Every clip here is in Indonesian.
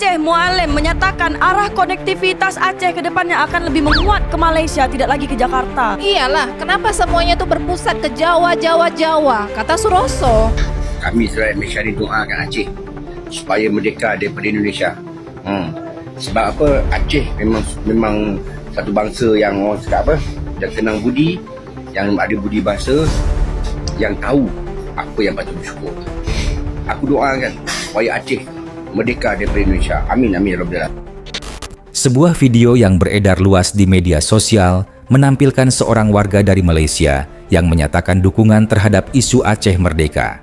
Aceh Mualim menyatakan arah konektivitas Aceh ke depannya akan lebih menguat ke Malaysia, tidak lagi ke Jakarta. Iyalah, kenapa semuanya tuh berpusat ke Jawa, kata Suroso. Kami Rakyat Malaysia ni doakan Aceh supaya merdeka daripada Indonesia. Sebab apa? Aceh memang satu bangsa yang orang cakap apa? Yang tenang budi, yang ada budi bahasa, yang tahu apa yang patut bersyukur. Aku doakan supaya Aceh merdeka daripada Indonesia. Amin, amin, ya Rabbal Alamin. Sebuah video yang beredar luas di media sosial menampilkan seorang warga dari Malaysia yang menyatakan dukungan terhadap isu Aceh merdeka.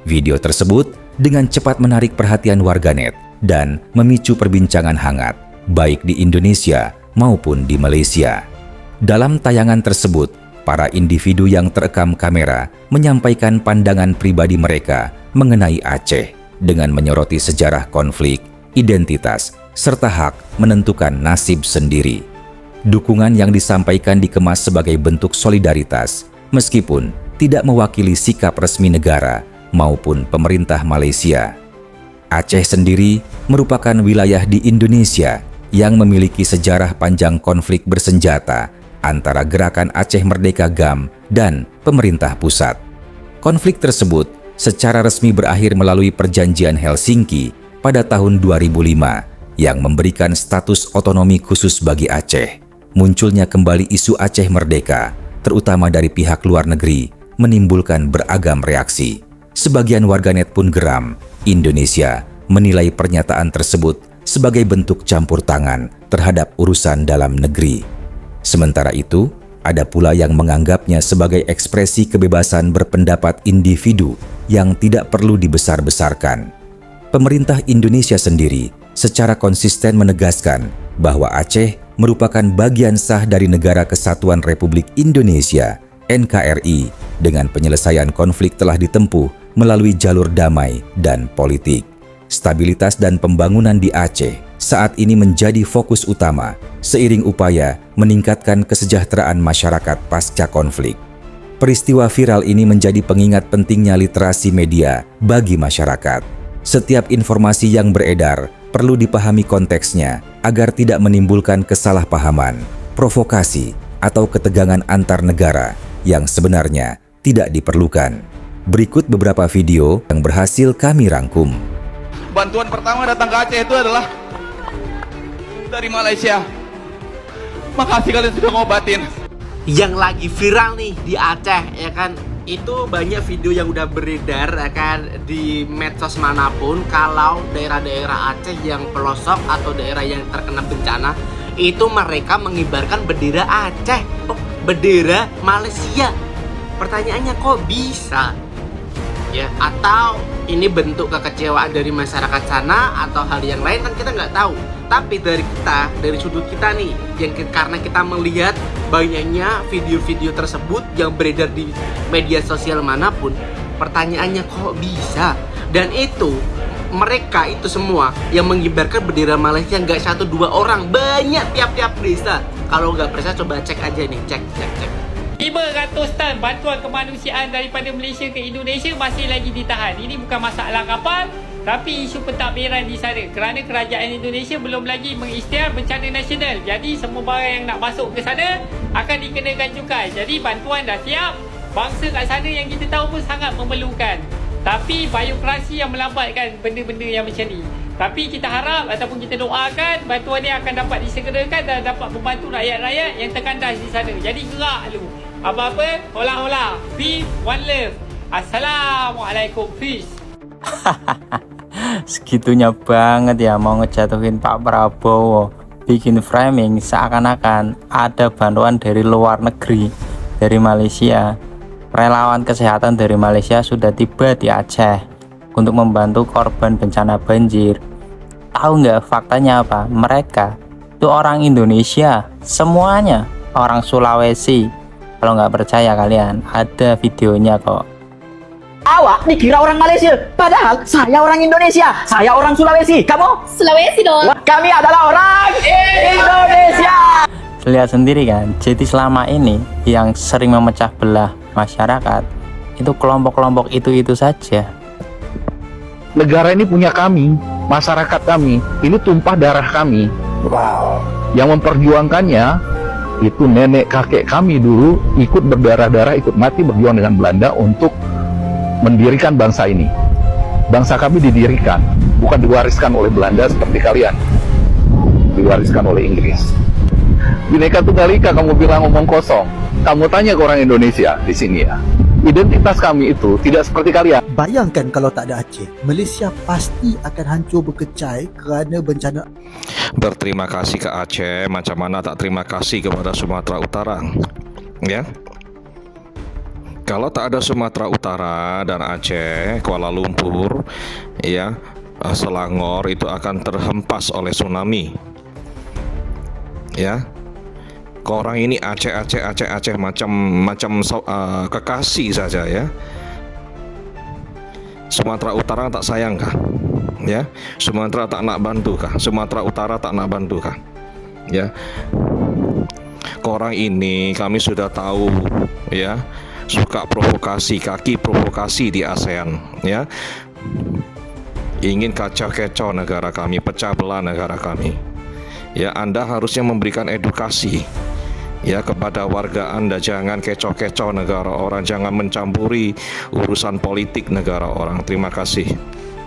Video tersebut dengan cepat menarik perhatian warganet dan memicu perbincangan hangat, baik di Indonesia maupun di Malaysia. Dalam tayangan tersebut, para individu yang terekam kamera menyampaikan pandangan pribadi mereka mengenai Aceh dengan menyoroti sejarah konflik, identitas, serta hak menentukan nasib sendiri. Dukungan yang disampaikan dikemas sebagai bentuk solidaritas, meskipun tidak mewakili sikap resmi negara maupun pemerintah Malaysia. Aceh sendiri merupakan wilayah di Indonesia yang memiliki sejarah panjang konflik bersenjata antara Gerakan Aceh Merdeka GAM dan pemerintah pusat. Konflik tersebut secara resmi berakhir melalui Perjanjian Helsinki pada tahun 2005 yang memberikan status otonomi khusus bagi Aceh. Munculnya kembali isu Aceh merdeka, terutama dari pihak luar negeri, menimbulkan beragam reaksi. Sebagian warganet pun geram. Indonesia menilai pernyataan tersebut sebagai bentuk campur tangan terhadap urusan dalam negeri. Sementara itu, ada pula yang menganggapnya sebagai ekspresi kebebasan berpendapat individu yang tidak perlu dibesar-besarkan. Pemerintah Indonesia sendiri secara konsisten menegaskan bahwa Aceh merupakan bagian sah dari Negara Kesatuan Republik Indonesia (NKRI) dengan penyelesaian konflik telah ditempuh melalui jalur damai dan politik. Stabilitas dan pembangunan di Aceh saat ini menjadi fokus utama seiring upaya meningkatkan kesejahteraan masyarakat pasca konflik. Peristiwa viral ini menjadi pengingat pentingnya literasi media bagi masyarakat. Setiap informasi yang beredar perlu dipahami konteksnya agar tidak menimbulkan kesalahpahaman, provokasi, atau ketegangan antar negara yang sebenarnya tidak diperlukan. Berikut beberapa video yang berhasil kami rangkum. Bantuan pertama datang ke Aceh itu adalah dari Malaysia. Makasih kalian sudah ngobatin. Yang lagi viral nih di Aceh ya kan, itu banyak video yang udah beredar ya kan di medsos manapun. Kalau daerah-daerah Aceh yang pelosok atau daerah yang terkena bencana, itu mereka mengibarkan bendera Aceh, bendera Malaysia. Pertanyaannya kok bisa? Ya, atau ini bentuk kekecewaan dari masyarakat sana atau hal yang lain kan kita nggak tahu. Tapi dari sudut kita nih, karena kita melihat banyaknya video-video tersebut yang beredar di media sosial manapun, pertanyaannya kok bisa? Dan itu mereka itu semua yang mengibarkan bendera Malaysia nggak 1-2 orang, banyak tiap-tiap desa. Kalau nggak percaya coba cek aja nih, cek. 500 tan bantuan kemanusiaan daripada Malaysia ke Indonesia masih lagi ditahan. Ini bukan masalah kapal, tapi isu pentadbiran di sana kerana kerajaan Indonesia belum lagi mengisytiharkan bencana nasional. Jadi semua barang yang nak masuk ke sana akan dikenakan cukai. Jadi bantuan dah siap, bangsa kat sana yang kita tahu pun sangat memerlukan. Tapi biokrasi yang melambatkan benda-benda yang macam ni. Tapi kita harap ataupun kita doakan bantuan ni akan dapat disegerakan dan dapat membantu rakyat-rakyat yang terkandas di sana. Jadi gerak dulu. Apa-apa, hola-hola. Peace, one love. Assalamualaikum, peace. Segitunya banget ya mau ngejatuhin Pak Prabowo. Bikin framing seakan-akan ada bantuan dari luar negeri, dari Malaysia. Relawan kesehatan dari Malaysia sudah tiba di Aceh untuk membantu korban bencana banjir. Tahu nggak faktanya apa? Mereka itu orang Indonesia, semuanya orang Sulawesi. Kalau nggak percaya kalian, ada videonya kok. Awak dikira orang Malaysia, padahal saya orang Indonesia. Saya orang Sulawesi. Kamu? Sulawesi dong. Kami adalah orang Indonesia. Lihat sendiri kan, jadi selama ini yang sering memecah belah masyarakat itu kelompok-kelompok itu saja. Negara ini punya kami, masyarakat kami, ini tumpah darah kami. Yang memperjuangkannya itu nenek kakek kami dulu ikut berdarah-darah, ikut mati berjuang dengan Belanda untuk mendirikan bangsa ini. Bangsa kami didirikan, bukan diwariskan oleh Belanda seperti kalian, diwariskan oleh Inggris. Bhinneka Tunggal Ika kamu bilang omong kosong. Kamu tanya ke orang Indonesia di sini ya, identitas kami itu tidak seperti kalian. Bayangkan kalau tak ada Aceh, Malaysia pasti akan hancur berkecai kerana bencana. Berterima kasih ke Aceh, macam mana tak terima kasih kepada Sumatera Utara, ya? Kalau tak ada Sumatera Utara dan Aceh, Kuala Lumpur, ya, Selangor itu akan terhempas oleh tsunami. Ya. Orang ini Aceh macam kekasih saja ya. Sumatera Utara tak sayang kah? Ya. Sumatera tak nak bantu kah? Sumatera Utara tak nak bantu kah? Ya. Orang ini kami sudah tahu ya. Suka provokasi, kaki provokasi di ASEAN ya. Ingin kacau-kacau negara kami, pecah belah negara kami. Ya, Anda harusnya memberikan edukasi ya kepada warga Anda, jangan kecoh-kecoh negara orang, jangan mencampuri urusan politik negara orang. Terima kasih.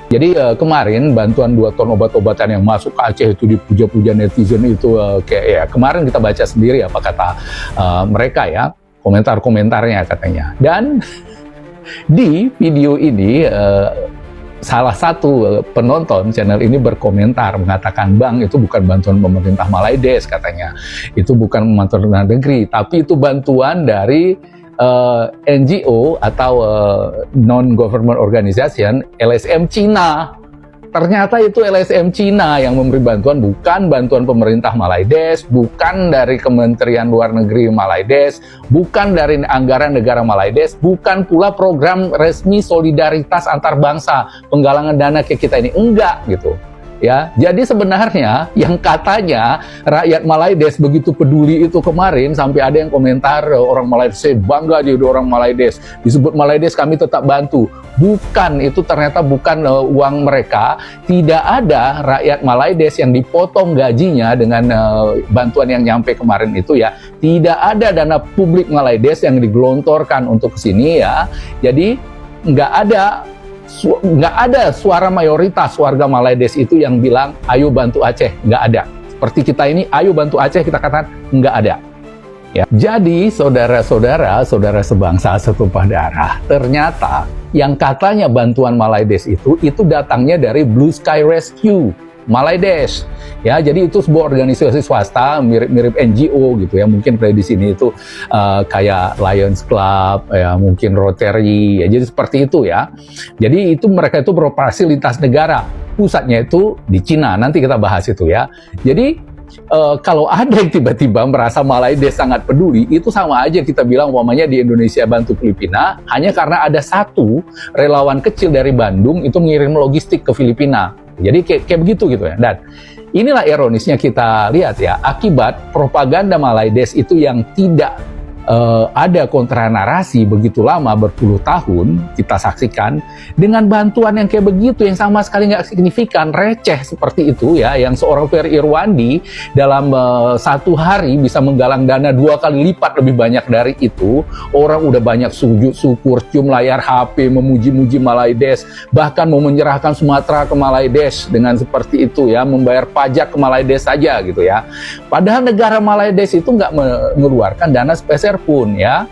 Jadi kemarin bantuan 2 ton obat-obatan yang masuk ke Aceh itu dipuja-puja netizen itu kayak ya kemarin kita baca sendiri apa kata mereka ya, komentar-komentarnya katanya. Dan di video ini salah satu penonton channel ini berkomentar mengatakan, "Bang, itu bukan bantuan pemerintah Malaides," katanya. Itu bukan bantuan luar negeri, tapi itu bantuan dari NGO atau non-government organization LSM Cina. Ternyata itu LSM Cina yang memberi bantuan, bukan bantuan pemerintah Malaides, bukan dari Kementerian Luar Negeri Malaides, bukan dari anggaran negara Malaides, bukan pula program resmi solidaritas antar bangsa, penggalangan dana ke kita ini, enggak gitu. Ya, jadi sebenarnya yang katanya rakyat Malaides begitu peduli itu kemarin sampai ada yang komentar orang Malaides bangga dia orang Malaides, disebut Malaides kami tetap bantu. Bukan, itu ternyata bukan uang mereka. Tidak ada rakyat Malaides yang dipotong gajinya dengan bantuan yang nyampe kemarin itu ya. Tidak ada dana publik Malaides yang digelontorkan untuk kesini ya. Jadi nggak ada suara mayoritas warga Malaides itu yang bilang ayo bantu Aceh, nggak ada. Seperti kita ini ayo bantu Aceh, kita katakan nggak ada. Ya. Jadi saudara-saudara, saudara sebangsa setumpah darah, ternyata yang katanya bantuan Malaides itu datangnya dari Blue Sky Rescue Malaides. Ya, jadi itu sebuah organisasi swasta mirip-mirip NGO gitu ya. Mungkin kayak di sini itu kayak Lions Club, ya mungkin Rotary, ya jadi seperti itu ya. Jadi itu mereka itu beroperasi lintas negara. Pusatnya itu di Cina. Nanti kita bahas itu ya. Jadi kalau ada yang tiba-tiba merasa Malaides sangat peduli, itu sama aja kita bilang umpamanya di Indonesia bantu Filipina hanya karena ada satu relawan kecil dari Bandung itu mengirim logistik ke Filipina. Jadi kayak begitu gitu ya. Dan inilah ironisnya kita lihat ya, akibat propaganda Malaides itu yang tidak ada kontra narasi begitu lama, berpuluh tahun kita saksikan, dengan bantuan yang kayak begitu yang sama sekali nggak signifikan, receh seperti itu ya, yang seorang Ferry Irwandi dalam 1 hari bisa menggalang dana 2 kali lipat lebih banyak dari itu. Orang udah banyak sujud syukur, cium layar HP, memuji-muji Malaides, bahkan mau menyerahkan Sumatera ke Malaides dengan seperti itu ya, membayar pajak ke Malaides saja gitu ya. Padahal negara Malaides itu nggak mengeluarkan dana spesial pun ya.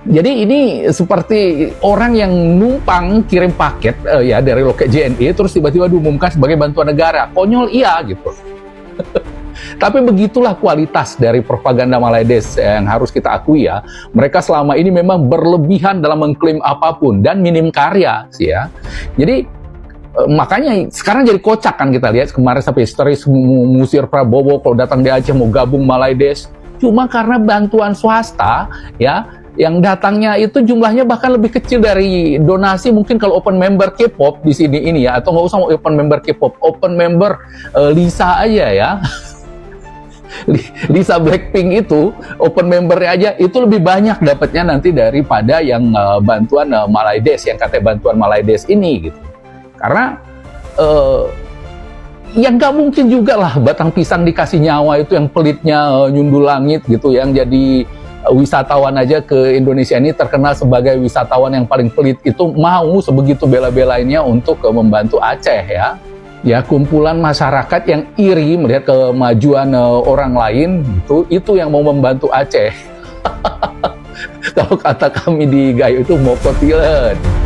Jadi ini seperti orang yang numpang kirim paket ya dari loket JNE terus tiba-tiba diumumkan sebagai bantuan negara. Konyol iya gitu. Tapi begitulah kualitas dari propaganda Malaides yang harus kita akui ya. Mereka selama ini memang berlebihan dalam mengklaim apapun dan minim karya sih ya. Jadi makanya sekarang jadi kocak kan kita lihat kemarin sampai histeris mengusir Prabowo kalau datang di Aceh mau gabung Malaides. Cuma karena bantuan swasta ya, yang datangnya itu jumlahnya bahkan lebih kecil dari donasi mungkin kalau open member K-pop di sini ini ya, atau nggak usah open member K-pop, open member Lisa aja ya. Lisa Blackpink itu open membernya aja itu lebih banyak dapatnya nanti daripada yang bantuan Malaides, yang katanya bantuan Malaides ini gitu. Karena yang nggak mungkin juga lah batang pisang dikasih nyawa itu yang pelitnya nyundul langit gitu, yang jadi wisatawan aja ke Indonesia ini terkenal sebagai wisatawan yang paling pelit itu mau sebegitu bela-belainnya untuk membantu Aceh ya. Ya, kumpulan masyarakat yang iri melihat kemajuan orang lain itu yang mau membantu Aceh. Kalau kata kami di Gayo itu mokotilen.